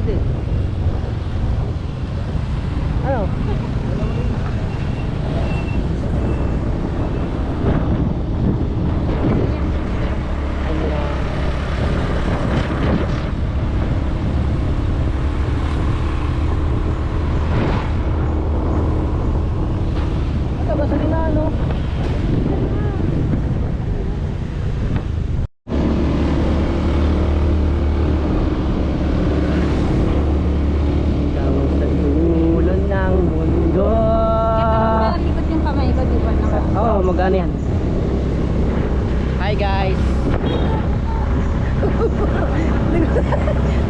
din. Ano? Ito, gasolina ano? Oh, magana yan. Hi guys.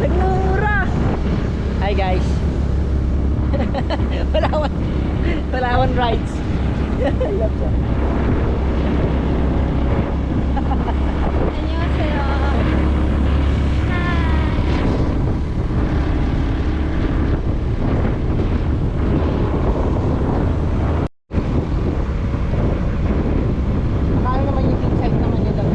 Nagmura. Hi guys. Palawan rides. Love siya. 안녕하세요. Paano naman yung inside naman niya daw?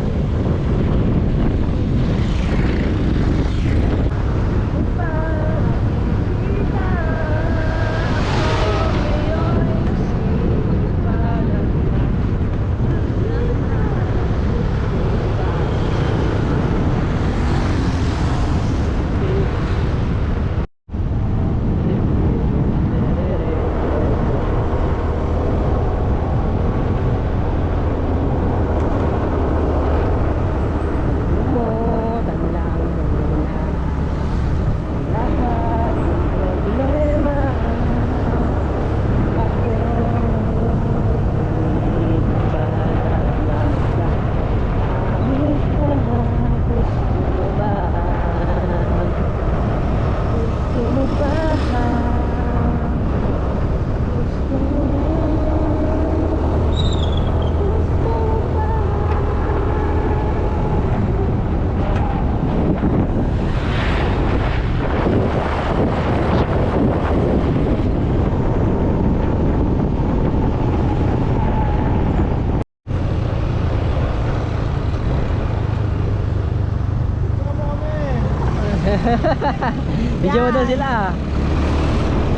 Video mo daw sila.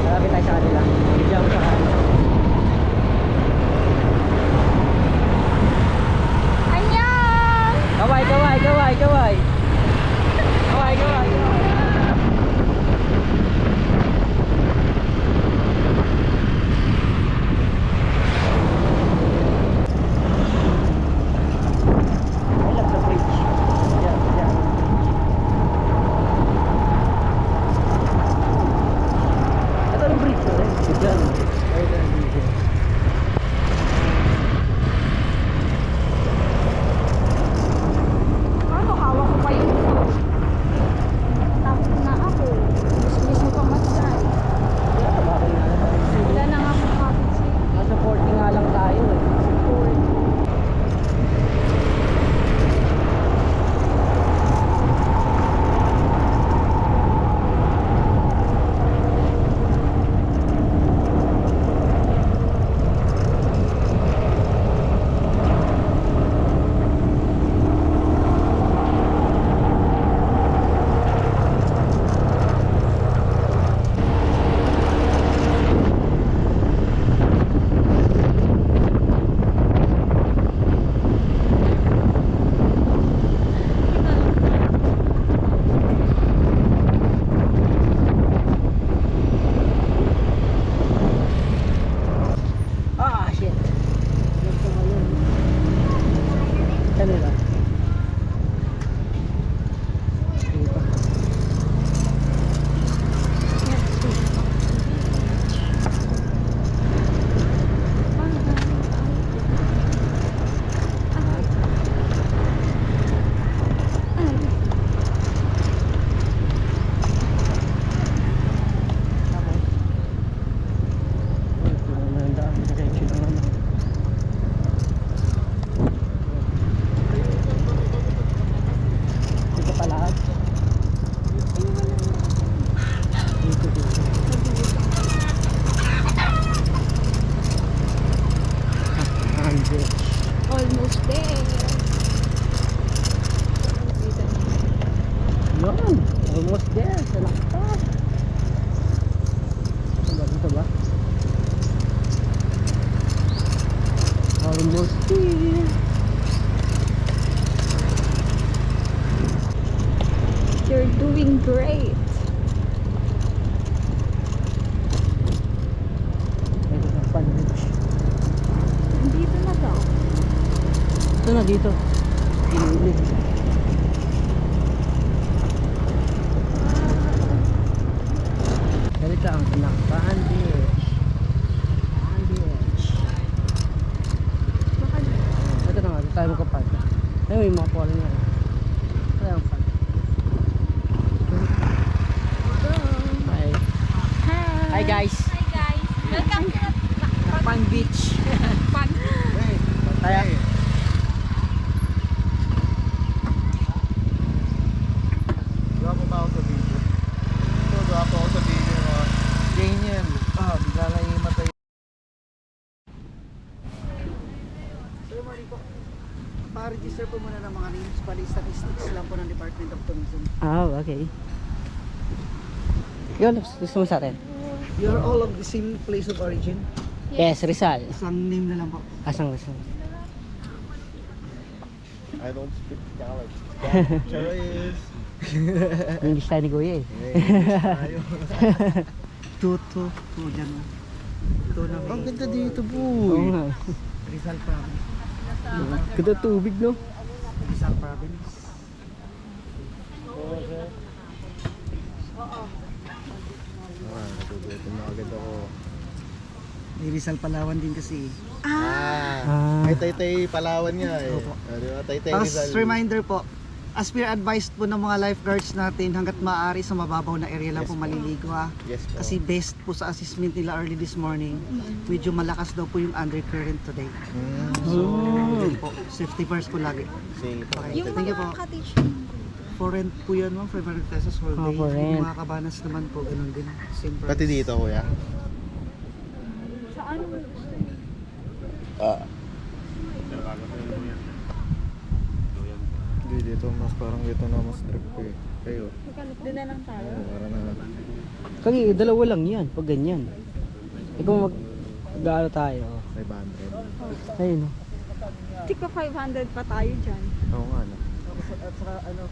Malapit tayo sa kanila. Video mo sa kanila. 안녕. Kaway, kaway, kaway, kaway. Kaway, kaway, kaway. I love the bridge. Yeah, yeah. Ito ang bridge ko rin. Yan. Ano, hawak ko pa yung phone. almost here. You're doing great. Ito na Pan Beach. Nandito na daw. Ito na dito. Gilid. Galit lang sa Nakpan Beach. Pan Beach. Baka Ito na nga, ito tayo magkapan. Ayun, may mga polo niya. Ito yung pan. Hi. Hi guys. Hi guys. Welcome to Nakpan Beach. Pan. Tayo. Gawa pa ako sa video. Gawa pa ako sa video. Ganyan. Bigla lang yung matay. Sir, morning po. Pa-register po muna ng mga names, bali statistics lang po ng Department of Tourism. Okay. Yun, gusto mo sa atin? You're all of the same place of origin. Yes, Rizal. Isang name na lang po. Asang Rizal. I don't speak Tagalog. Charis. English tayo ni Kuya eh. Tayo. Tuto. Po dyan na. Ito na Ang may ganda dito, Oo boy. nga. Rizal Province. Ganda tubig no? Rizal Province. Natututin na agad ako. May Rizal Palawan din kasi. Ah. May Taytay Palawan nga eh. Opo. Di ba? Taytay Tapos Rizal. reminder po, as per advised po ng mga lifeguards natin, hanggat maaari sa mababaw na area lang Yes po po. maliligo ha. Yes po. Kasi based po sa assessment nila early this morning, medyo malakas daw po yung undercurrent today. So, yun po, safety first po lagi. Sige po. Okay, Yung thank you po. mga cottage. For rent po yan ma'am, 500 pesos whole day. for rent. Yung mga kabanas naman po, ganun din. Same price. Pati dito, kuya. Saan? Hindi, dito mas parang dito na mas trip ko eh. Kayo. Doon na lang tayo. Para na. Kagi, dalawa lang yan, pag ganyan. Ikaw mag-gaano tayo. 500. Ayun no. Tika 500 pa tayo dyan. Oo nga no. At saka ano,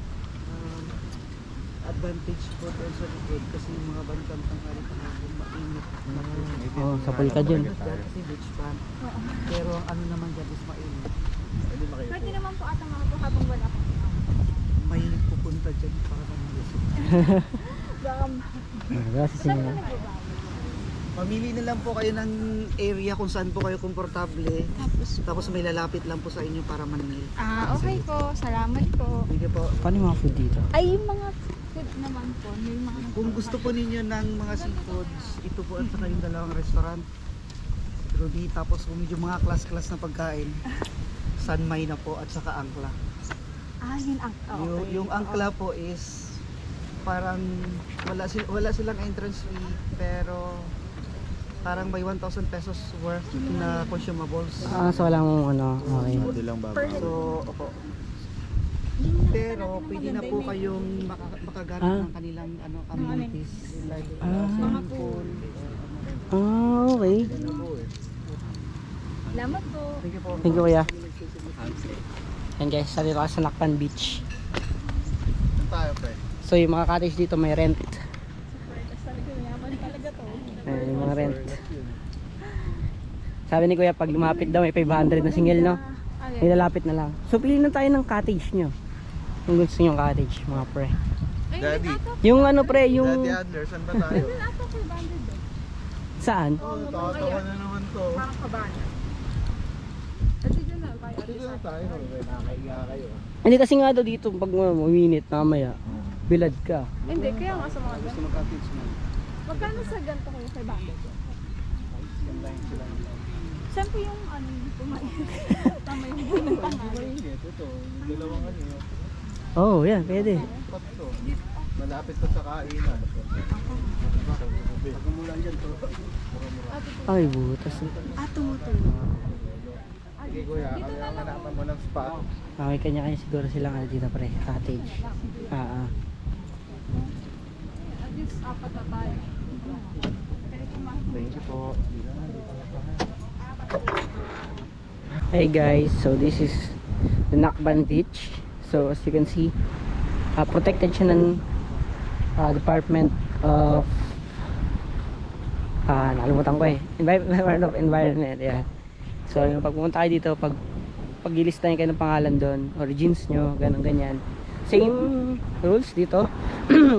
advantage po doon sa likod kasi yung mga bandang tanghali pa natin mainit. Oo, sa pulka dyan. Kasi beach front. Pero ang ano naman dyan is mainit. Pwede naman po ata mga po habang wala pa. May pupunta dyan para malusog. Baka Gracias saan sinyo. ka nagbaba? Mamili na lang po kayo ng area kung saan po kayo komportable. Tapos may lalapit lang po sa inyo para manmili. Okay po. Salamat po. Thank you po. Paano yung mga food dito? Ay, yung mga food naman po. May mga Kung gusto po ninyo ng mga seafoods, ito po at saka yung dalawang restaurant. Rudy, tapos kung medyo mga class-class na pagkain, Sanmay na po at saka Angkla. yun ang... Yung Angkla po is parang wala silang entrance fee pero parang may 1,000 pesos worth na consumables. So walang ano, okay. Hindi lang babaw. So, opo. Pero pwede na po kayong makagamit ng kanilang amenities like swimming pool. Okay. Salamat po. Thank you po. Thank you kuya. Yan guys, sa dito sa Nakpan Beach. Saan tayo, pre? So yung mga cottage dito may rent. Yaman talaga to. Yung mga rent. Sabi ni kuya pag lumapit daw may 500 na single no. May lalapit na lang. So pili na tayo ng cottage nyo. Kung gusto nyo cottage mga pre. Daddy. Yung ano pre, yung... Daddy Adler, saan ba tayo? Ata po banded doon. Saan? Tatawa na naman to. Parang kabana. At dito na. Dito na tayo. Nakakaiga kayo. Hindi kasi nga daw dito pag uminit mamaya. Bilad ka. Hindi, kaya nga sa mga Gusto ganito. mag-cottage mo. Magkano sa ganito kayo kay banded doon? Saan po yung ano yung pumain? Tama yung bunang tangali. Ito, dalawang ano yun. Oh, yan, pwede. Patso. Malapit pa sa kainan. Pagkamulan dyan to. Ay, butas. Tumutulo. Sige kuya, kami ang hanapan mo ng spot. May kanya-kanya siguro silang ano dito pre, cottage. At least apat na tayo. Thank you po. Hey guys, so this is the Nakban Beach. So as you can see, protected siya ng Department of nakalimutan ko Department of Environment. Yeah. So yung pag pumunta kayo dito, pag-ilista kayo ng pangalan doon, origins nyo, ganun ganyan. Same rules dito.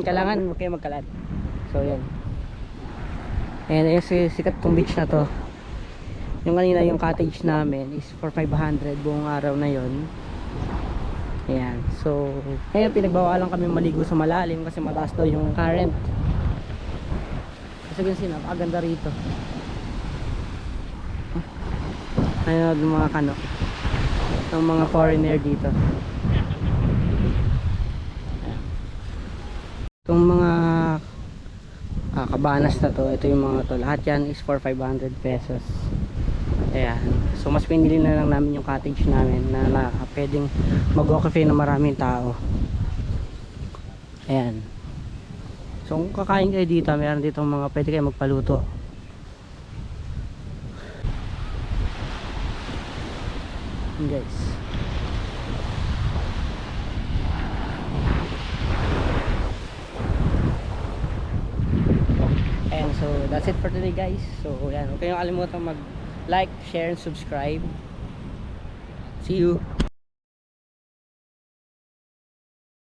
Kailangan huwag kayo magkalat. So yan. Ayan yung sikat tong beach na to. Yung kanina yung cottage namin is for 500 buong araw na yon. Ayan. So ngayon pinagbawalan kami maligo sa malalim kasi mataas daw yung current. Kasi ganun napakaganda rito. Ayun yung mga kano, yung mga foreigner dito. Itong mga kabanas na to, ito yung mga to, lahat yan is for 500 pesos. Ayan. So mas pinili na lang namin yung cottage namin na pwedeng mag-occupy ng maraming tao. Ayan. So kung kakain kayo dito, meron dito mga pwede kayo magpaluto. Guys, and so that's it for today guys. So yan, huwag kayong kalimutan mag like, share, and subscribe. See you.